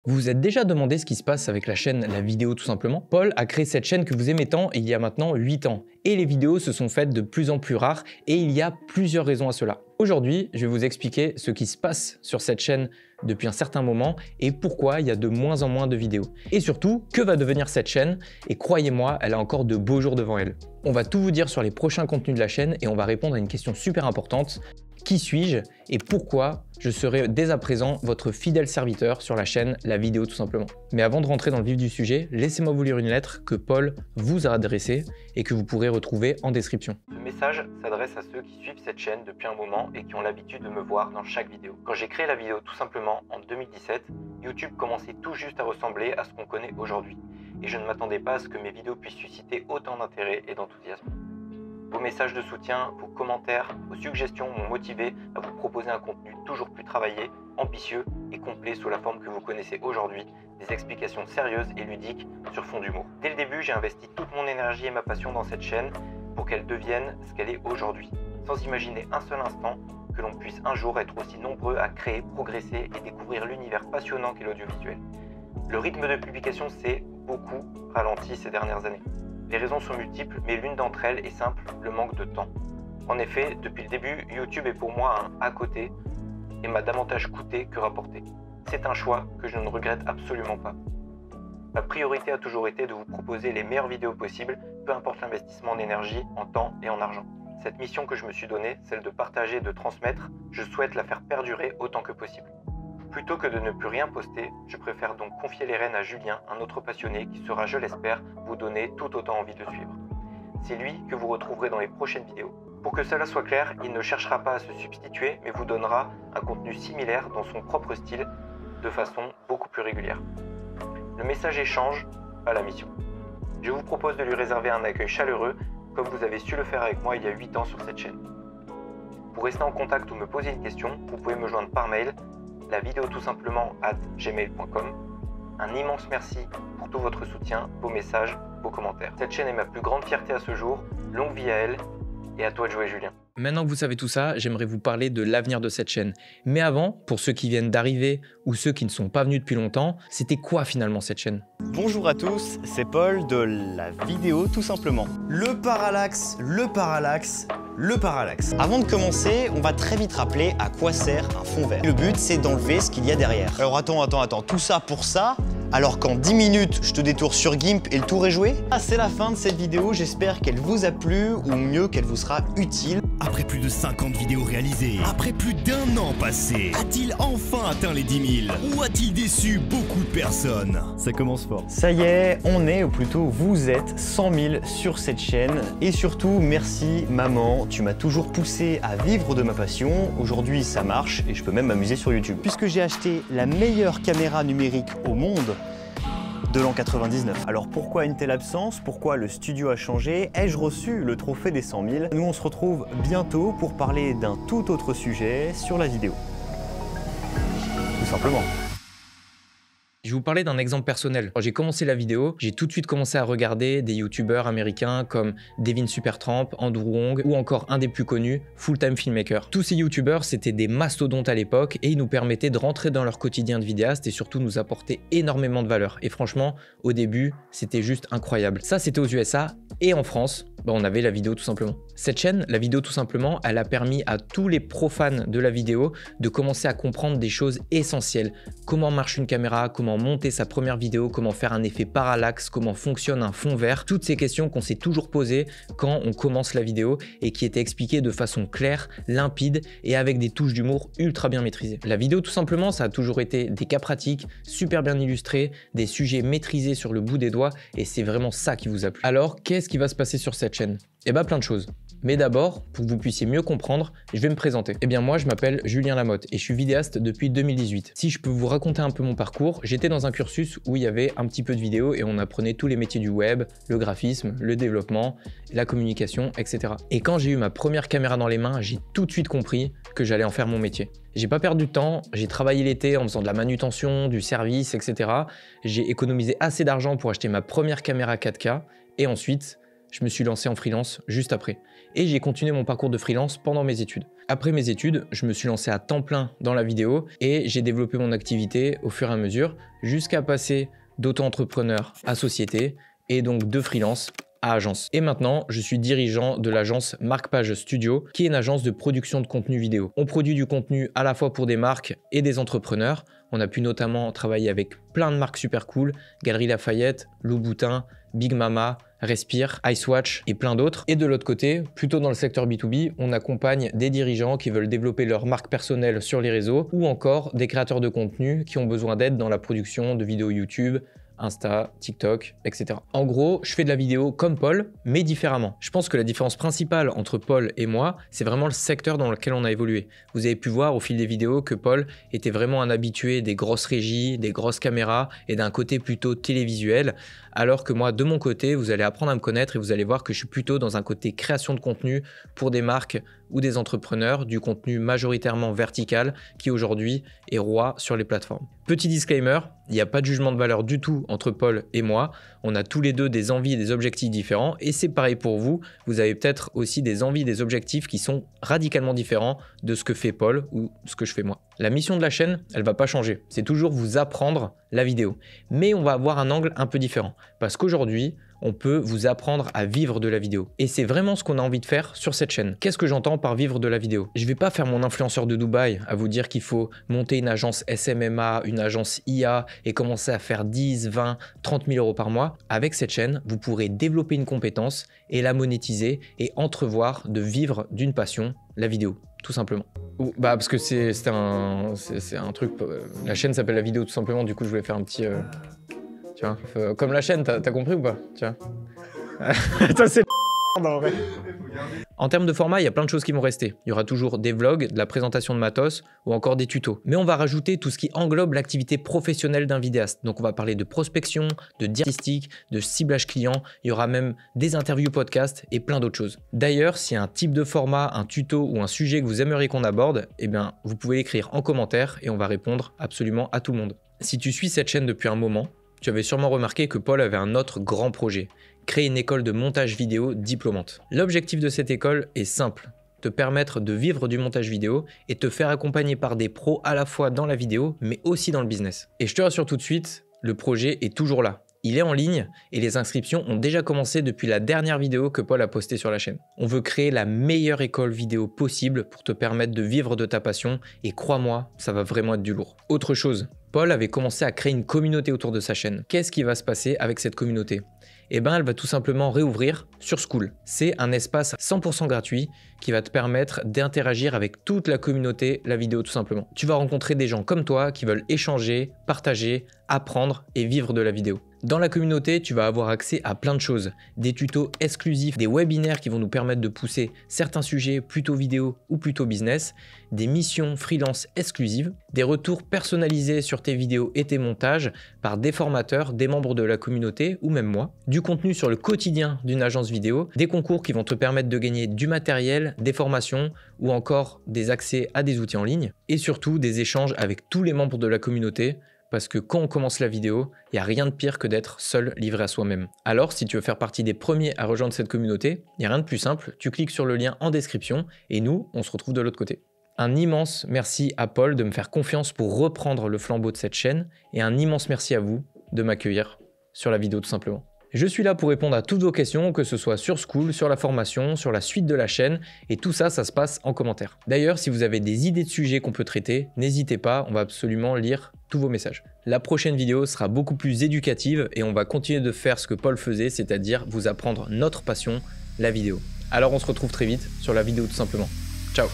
Vous vous êtes déjà demandé ce qui se passe avec la chaîne La Vidéo tout simplement? Paul a créé cette chaîne que vous aimez tant il y a maintenant 8 ans. Et les vidéos se sont faites de plus en plus rares et il y a plusieurs raisons à cela. Aujourd'hui, je vais vous expliquer ce qui se passe sur cette chaîne depuis un certain moment et pourquoi il y a de moins en moins de vidéos. Et surtout, que va devenir cette chaîne? Et croyez-moi, elle a encore de beaux jours devant elle. On va tout vous dire sur les prochains contenus de la chaîne et on va répondre à une question super importante. Qui suis-je et pourquoi je serai dès à présent votre fidèle serviteur sur la chaîne La Vidéo tout simplement. Mais avant de rentrer dans le vif du sujet, laissez-moi vous lire une lettre que Paul vous a adressée et que vous pourrez retrouver en description. Ce message s'adresse à ceux qui suivent cette chaîne depuis un moment et qui ont l'habitude de me voir dans chaque vidéo. Quand j'ai créé La Vidéo tout simplement en 2017, YouTube commençait tout juste à ressembler à ce qu'on connaît aujourd'hui. Et je ne m'attendais pas à ce que mes vidéos puissent susciter autant d'intérêt et d'enthousiasme. Vos messages de soutien, vos commentaires, vos suggestions m'ont motivé à vous proposer un contenu toujours plus travaillé, ambitieux et complet sous la forme que vous connaissez aujourd'hui, des explications sérieuses et ludiques sur fond d'humour. Dès le début, j'ai investi toute mon énergie et ma passion dans cette chaîne pour qu'elle devienne ce qu'elle est aujourd'hui, sans imaginer un seul instant que l'on puisse un jour être aussi nombreux à créer, progresser et découvrir l'univers passionnant qu'est l'audiovisuel. Le rythme de publication s'est beaucoup ralenti ces dernières années. Les raisons sont multiples, mais l'une d'entre elles est simple, le manque de temps. En effet, depuis le début, YouTube est pour moi un à côté et m'a davantage coûté que rapporté. C'est un choix que je ne regrette absolument pas. Ma priorité a toujours été de vous proposer les meilleures vidéos possibles, peu importe l'investissement en énergie, en temps et en argent. Cette mission que je me suis donnée, celle de partager et de transmettre, je souhaite la faire perdurer autant que possible. Plutôt que de ne plus rien poster, je préfère donc confier les rênes à Julien, un autre passionné qui sera, je l'espère, vous donner tout autant envie de suivre. C'est lui que vous retrouverez dans les prochaines vidéos. Pour que cela soit clair, il ne cherchera pas à se substituer, mais vous donnera un contenu similaire dans son propre style, de façon beaucoup plus régulière. Le message échange, pas la mission. Je vous propose de lui réserver un accueil chaleureux, comme vous avez su le faire avec moi il y a 8 ans sur cette chaîne. Pour rester en contact ou me poser une question, vous pouvez me joindre par mail, lavideotoutsimplement@gmail.com. Un immense merci pour tout votre soutien, vos messages, vos commentaires. Cette chaîne est ma plus grande fierté à ce jour. Longue vie à elle et à toi de jouer, Julien. Maintenant que vous savez tout ça, j'aimerais vous parler de l'avenir de cette chaîne. Mais avant, pour ceux qui viennent d'arriver ou ceux qui ne sont pas venus depuis longtemps, c'était quoi finalement cette chaîne? Bonjour à tous, c'est Paul de La Vidéo tout simplement. Le parallaxe, le parallaxe, le parallaxe. Avant de commencer, on va très vite rappeler à quoi sert un fond vert. Le but, c'est d'enlever ce qu'il y a derrière. Alors attends, tout ça pour ça, alors qu'en 10 minutes, je te détourne sur GIMP et le tour est joué? Ah, c'est la fin de cette vidéo, j'espère qu'elle vous a plu ou mieux qu'elle vous sera utile. Après plus de 50 vidéos réalisées, après plus d'1 an passé, a-t-il enfin atteint les 10 000? Ou a-t-il déçu beaucoup de personnes? Ça commence fort. Ça y est, on est, ou plutôt vous êtes 100 000 sur cette chaîne. Et surtout, merci maman, tu m'as toujours poussé à vivre de ma passion. Aujourd'hui, ça marche et je peux même m'amuser sur YouTube. Puisque j'ai acheté la meilleure caméra numérique au monde de l'an 99. Alors pourquoi une telle absence? Pourquoi le studio a changé? Ai-je reçu le trophée des 100 000? Nous on se retrouve bientôt pour parler d'un tout autre sujet sur la vidéo. Tout simplement. Je vais vous parler d'un exemple personnel. Quand j'ai commencé la vidéo, j'ai tout de suite commencé à regarder des youtubeurs américains comme Devin Supertramp, Andrew Wong ou encore un des plus connus, Full Time Filmmaker. Tous ces youtubeurs, c'était des mastodontes à l'époque et ils nous permettaient de rentrer dans leur quotidien de vidéaste et surtout nous apporter énormément de valeur. Et franchement, au début, c'était juste incroyable. Ça, c'était aux USA et en France, on avait La Vidéo tout simplement. Cette chaîne, La Vidéo tout simplement, elle a permis à tous les profanes de la vidéo de commencer à comprendre des choses essentielles. Comment marche une caméra, comment monter sa première vidéo, comment faire un effet parallaxe, comment fonctionne un fond vert. Toutes ces questions qu'on s'est toujours posées quand on commence la vidéo et qui étaient expliquées de façon claire, limpide et avec des touches d'humour ultra bien maîtrisées. La vidéo tout simplement, ça a toujours été des cas pratiques, super bien illustrés, des sujets maîtrisés sur le bout des doigts et c'est vraiment ça qui vous a plu. Alors, qu'est-ce qui va se passer sur cette chaîne? Eh bien, plein de choses. Mais d'abord, pour que vous puissiez mieux comprendre, je vais me présenter. Eh bien moi, je m'appelle Julien Lamotte et je suis vidéaste depuis 2018. Si je peux vous raconter un peu mon parcours, j'étais dans un cursus où il y avait un petit peu de vidéo et on apprenait tous les métiers du web, le graphisme, le développement, la communication, etc. Et quand j'ai eu ma première caméra dans les mains, j'ai tout de suite compris que j'allais en faire mon métier. J'ai pas perdu de temps, j'ai travaillé l'été en faisant de la manutention, du service, etc. J'ai économisé assez d'argent pour acheter ma première caméra 4K et ensuite, je me suis lancé en freelance juste après. Et j'ai continué mon parcours de freelance pendant mes études. Après mes études, je me suis lancé à temps plein dans la vidéo et j'ai développé mon activité au fur et à mesure jusqu'à passer d'auto-entrepreneur à société et donc de freelance à agence. Et maintenant, je suis dirigeant de l'agence Marque-Page Studio, qui est une agence de production de contenu vidéo. On produit du contenu à la fois pour des marques et des entrepreneurs. On a pu notamment travailler avec plein de marques super cool, Galeries Lafayette, Louboutin, Big Mama, Respire, Icewatch et plein d'autres. Et de l'autre côté, plutôt dans le secteur B2B, on accompagne des dirigeants qui veulent développer leur marque personnelle sur les réseaux ou encore des créateurs de contenu qui ont besoin d'aide dans la production de vidéos YouTube, Insta, TikTok, etc. En gros, je fais de la vidéo comme Paul, mais différemment. Je pense que la différence principale entre Paul et moi, c'est vraiment le secteur dans lequel on a évolué. Vous avez pu voir au fil des vidéos que Paul était vraiment un habitué des grosses régies, des grosses caméras et d'un côté plutôt télévisuel, alors que moi, de mon côté, vous allez apprendre à me connaître et vous allez voir que je suis plutôt dans un côté création de contenu pour des marques ou des entrepreneurs, du contenu majoritairement vertical qui aujourd'hui est roi sur les plateformes. Petit disclaimer, il n'y a pas de jugement de valeur du tout entre Paul et moi. On a tous les deux des envies et des objectifs différents et c'est pareil pour vous. Vous avez peut-être aussi des envies et des objectifs qui sont radicalement différents de ce que fait Paul ou ce que je fais moi. La mission de la chaîne, elle va pas changer. C'est toujours vous apprendre la vidéo. Mais on va avoir un angle un peu différent parce qu'aujourd'hui, on peut vous apprendre à vivre de la vidéo. Et c'est vraiment ce qu'on a envie de faire sur cette chaîne. Qu'est-ce que j'entends par vivre de la vidéo? Je vais pas faire mon influenceur de Dubaï à vous dire qu'il faut monter une agence SMMA, une agence IA et commencer à faire 10, 20, 30 000 euros par mois. Avec cette chaîne, vous pourrez développer une compétence et la monétiser et entrevoir de vivre d'une passion, la vidéo, tout simplement. Bah parce que c'est un truc, la chaîne s'appelle la vidéo tout simplement, du coup je voulais faire un petit... Tu vois, comme la chaîne, t'as compris ou pas? Tu vois. Ça c'est en vrai. En termes de format, il y a plein de choses qui vont rester. Il y aura toujours des vlogs, de la présentation de matos ou encore des tutos. Mais on va rajouter tout ce qui englobe l'activité professionnelle d'un vidéaste. Donc on va parler de prospection, de diagnostic, de ciblage client. Il y aura même des interviews podcast et plein d'autres choses. D'ailleurs, s'il y a un type de format, un tuto ou un sujet que vous aimeriez qu'on aborde, eh bien, vous pouvez l'écrire en commentaire et on va répondre absolument à tout le monde. Si tu suis cette chaîne depuis un moment, tu avais sûrement remarqué que Paul avait un autre grand projet, créer une école de montage vidéo diplômante. L'objectif de cette école est simple, te permettre de vivre du montage vidéo et te faire accompagner par des pros à la fois dans la vidéo, mais aussi dans le business. Et je te rassure tout de suite, le projet est toujours là. Il est en ligne et les inscriptions ont déjà commencé depuis la dernière vidéo que Paul a postée sur la chaîne. On veut créer la meilleure école vidéo possible pour te permettre de vivre de ta passion et crois-moi, ça va vraiment être du lourd. Autre chose, Paul avait commencé à créer une communauté autour de sa chaîne. Qu'est-ce qui va se passer avec cette communauté? Eh bien, elle va tout simplement réouvrir sur Skool. C'est un espace 100% gratuit qui va te permettre d'interagir avec toute la communauté, la vidéo tout simplement. Tu vas rencontrer des gens comme toi qui veulent échanger, partager, apprendre et vivre de la vidéo. Dans la communauté, tu vas avoir accès à plein de choses, des tutos exclusifs, des webinaires qui vont nous permettre de pousser certains sujets plutôt vidéo ou plutôt business, des missions freelance exclusives, des retours personnalisés sur tes vidéos et tes montages par des formateurs, des membres de la communauté ou même moi, du contenu sur le quotidien d'une agence vidéo, des concours qui vont te permettre de gagner du matériel, des formations ou encore des accès à des outils en ligne et surtout des échanges avec tous les membres de la communauté. Parce que quand on commence la vidéo, il n'y a rien de pire que d'être seul livré à soi-même. Alors, si tu veux faire partie des premiers à rejoindre cette communauté, il n'y a rien de plus simple, tu cliques sur le lien en description et nous, on se retrouve de l'autre côté. Un immense merci à Paul de me faire confiance pour reprendre le flambeau de cette chaîne et un immense merci à vous de m'accueillir sur la vidéo tout simplement. Je suis là pour répondre à toutes vos questions, que ce soit sur Skool, sur la formation, sur la suite de la chaîne, et tout ça, ça se passe en commentaire. D'ailleurs, si vous avez des idées de sujets qu'on peut traiter, n'hésitez pas, on va absolument lire tous vos messages. La prochaine vidéo sera beaucoup plus éducative et on va continuer de faire ce que Paul faisait, c'est-à-dire vous apprendre notre passion, la vidéo. Alors on se retrouve très vite sur la vidéo tout simplement. Ciao!